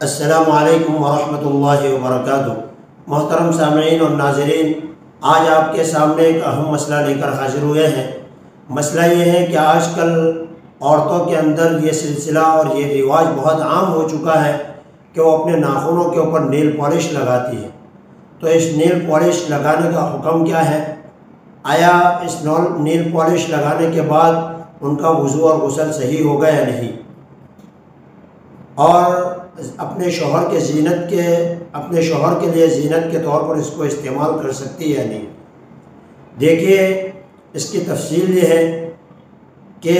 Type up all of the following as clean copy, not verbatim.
السلام علیکم ورحمۃ اللہ وبرکاتہ۔ محترم سامعین اور ناظرین، آج آپ کے سامنے ایک اہم مسئلہ لے کر حاضر ہوئے ہیں۔ مسئلہ یہ ہے کہ آج کل عورتوں کے اندر یہ سلسلہ اور یہ رواج بہت عام ہو چکا ہے کہ وہ اپنے ناخنوں کے اوپر نیل پالش لگاتی ہیں۔ تو اس نیل پالش لگانے کا حکم کیا ہے؟ آیا اس نیل پالش لگانے کے بعد ان کا وضو اور غسل صحیح ہوگا یا نہیں؟ اور اپنے شوہر کے لیے زینت کے طور پر اس کو استعمال کر سکتی ہے یا نہیں؟ دیکھیے، اس کی تفصیل یہ ہے کہ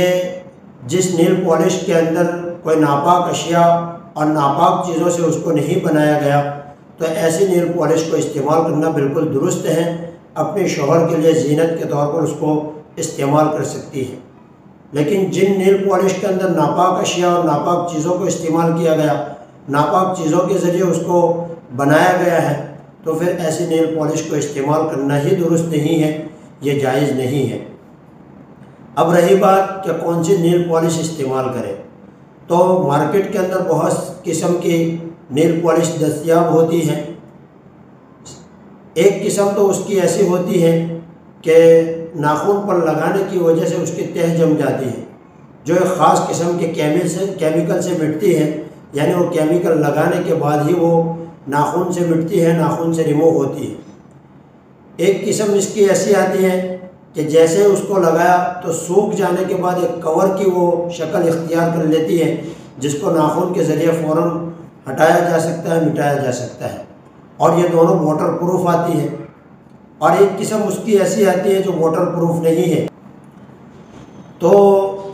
جس نیل پالش کے اندر کوئی ناپاک اشیاء اور ناپاک چیزوں سے اس کو نہیں بنایا گیا، تو ایسی نیل پالش کو استعمال کرنا بالکل درست ہے۔ اپنے شوہر کے لیے زینت کے طور پر اس کو استعمال کر سکتی ہے۔ لیکن جن نیل پالش کے اندر ناپاک اشیاء اور ناپاک چیزوں کو استعمال کیا گیا، ناپاک چیزوں کے ذریعے اس کو بنایا گیا ہے، تو پھر ایسی نیل پالش کو استعمال کرنا ہی درست نہیں ہے، یہ جائز نہیں ہے۔ اب رہی بات کہ کون سی نیل پالش استعمال کریں، تو مارکیٹ کے اندر بہت قسم کی نیل پالش دستیاب ہوتی ہے۔ ایک قسم تو اس کی ایسی ہوتی ہے کہ ناخن پر لگانے کی وجہ سے اس کی تہ جم جاتی ہے، جو ایک خاص قسم کے کیمیکل سے مٹتی ہے، یعنی وہ کیمیکل لگانے کے بعد ہی وہ ناخن سے مٹتی ہے، ناخن سے ریموو ہوتی ہے۔ ایک قسم اس کی ایسی آتی ہے کہ جیسے اس کو لگایا تو سوکھ جانے کے بعد ایک کور کی وہ شکل اختیار کر لیتی ہے، جس کو ناخن کے ذریعے فوراً ہٹایا جا سکتا ہے، مٹایا جا سکتا ہے، اور یہ دونوں واٹر پروف آتی ہے۔ اور ایک قسم اس کی ایسی آتی ہے جو واٹر پروف نہیں ہے۔ تو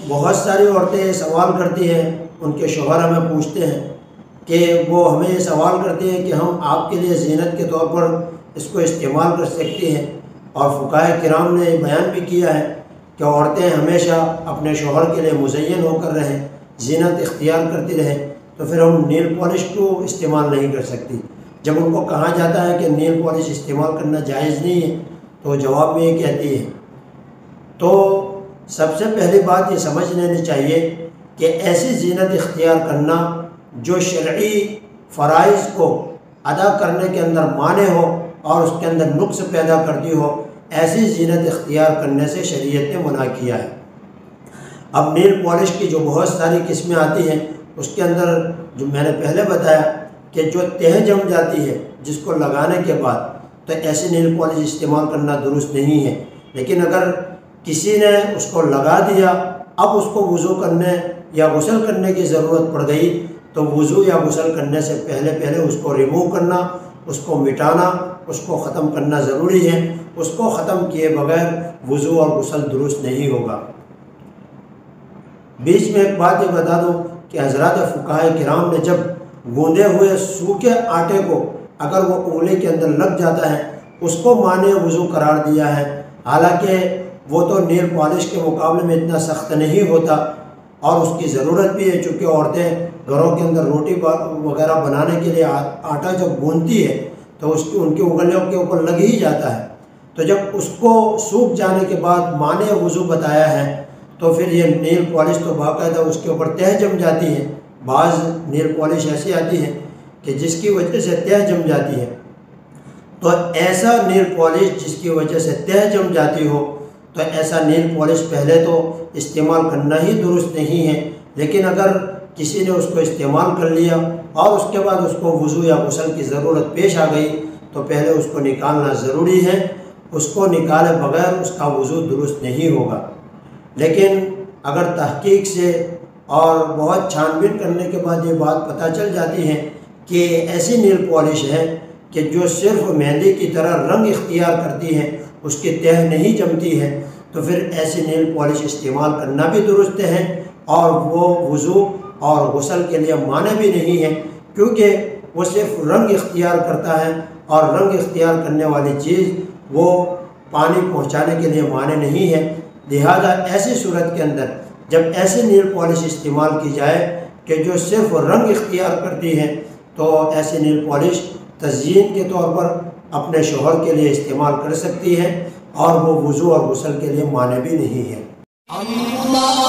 بہت ساری عورتیں یہ سوال کرتی ہیں، ان کے شوہر ہمیں پوچھتے ہیں کہ وہ ہمیں یہ سوال کرتے ہیں کہ ہم آپ کے لیے زینت کے طور پر اس کو استعمال کر سکتے ہیں، اور فقہاء کرام نے بیان بھی کیا ہے کہ عورتیں ہمیشہ اپنے شوہر کے لیے مزین ہو کر رہیں، زینت اختیار کرتی رہیں، تو پھر ہم نیل پالش کو استعمال نہیں کر سکتی۔ جب ان کو کہا جاتا ہے کہ نیل پالش استعمال کرنا جائز نہیں ہے، تو جواب میں یہ کہتی ہے۔ تو سب سے پہلی بات یہ سمجھ لینی چاہیے کہ ایسی زینت اختیار کرنا جو شرعی فرائض کو ادا کرنے کے اندر مانع ہو اور اس کے اندر نقص پیدا کرتی ہو، ایسی زینت اختیار کرنے سے شریعت نے منع کیا ہے۔ اب نیل پالش کی جو بہت ساری قسمیں آتی ہیں، اس کے اندر جو میں نے پہلے بتایا کہ جو تہ جم جاتی ہے جس کو لگانے کے بعد، تو ایسی نیل پالش استعمال کرنا درست نہیں ہے۔ لیکن اگر کسی نے اس کو لگا دیا، اب اس کو وضو کرنے یا غسل کرنے کی ضرورت پڑ گئی، تو وضو یا غسل کرنے سے پہلے اس کو ریموو کرنا، اس کو مٹانا، اس کو ختم کرنا ضروری ہے۔ اس کو ختم کیے بغیر وضو اور غسل درست نہیں ہوگا۔ بیچ میں ایک بات یہ بتا دوں کہ حضرات فقہاء کرام نے جب گوندے ہوئے سوکھے آٹے کو اگر وہ انگلی کے اندر لگ جاتا ہے، اس کو مانع وضو قرار دیا ہے۔ حالانکہ وہ تو نیل پالش کے مقابلے میں اتنا سخت نہیں ہوتا، اور اس کی ضرورت بھی ہے، چونکہ عورتیں گھروں کے اندر روٹی وغیرہ بنانے کے لیے آٹا جب گوندتی ہے تو ان کی انگلیوں کے اوپر لگ ہی جاتا ہے۔ تو جب اس کو سوکھ جانے کے بعد مانع وضو بتایا ہے، تو پھر یہ نیل پالش تو باقاعدہ اس کے اوپر تہ جم جاتی ہے۔ بعض نیل پالش ایسی آتی ہے کہ جس کی وجہ سے تہ جم جاتی ہے، تو ایسا نیل پالش جس کی وجہ سے تہ جم جاتی ہو، تو ایسا نیل پالش پہلے تو استعمال کرنا ہی درست نہیں ہے۔ لیکن اگر کسی نے اس کو استعمال کر لیا اور اس کے بعد اس کو وضو یا غسل کی ضرورت پیش آ گئی، تو پہلے اس کو نکالنا ضروری ہے۔ اس کو نکالے بغیر اس کا وضو درست نہیں ہوگا۔ لیکن اگر تحقیق سے اور بہت چھان بین کرنے کے بعد یہ بات پتہ چل جاتی ہے کہ ایسی نیل پالش ہے کہ جو صرف مہندی کی طرح رنگ اختیار کرتی ہے، اس کی تہ نہیں جمتی ہے، تو پھر ایسی نیل پالش استعمال کرنا بھی درست ہے، اور وہ وضو اور غسل کے لیے مانع بھی نہیں ہے، کیونکہ وہ صرف رنگ اختیار کرتا ہے، اور رنگ اختیار کرنے والی چیز وہ پانی پہنچانے کے لیے مانع نہیں ہے۔ لہذا ایسی صورت کے اندر جب ایسی نیل پالش استعمال کی جائے کہ جو صرف رنگ اختیار کرتی ہے، تو ایسی نیل پالش تزئین کے طور پر اپنے شوہر کے لیے استعمال کر سکتی ہے، اور وہ وضو اور غسل کے لیے مانع بھی نہیں ہے۔ اللہ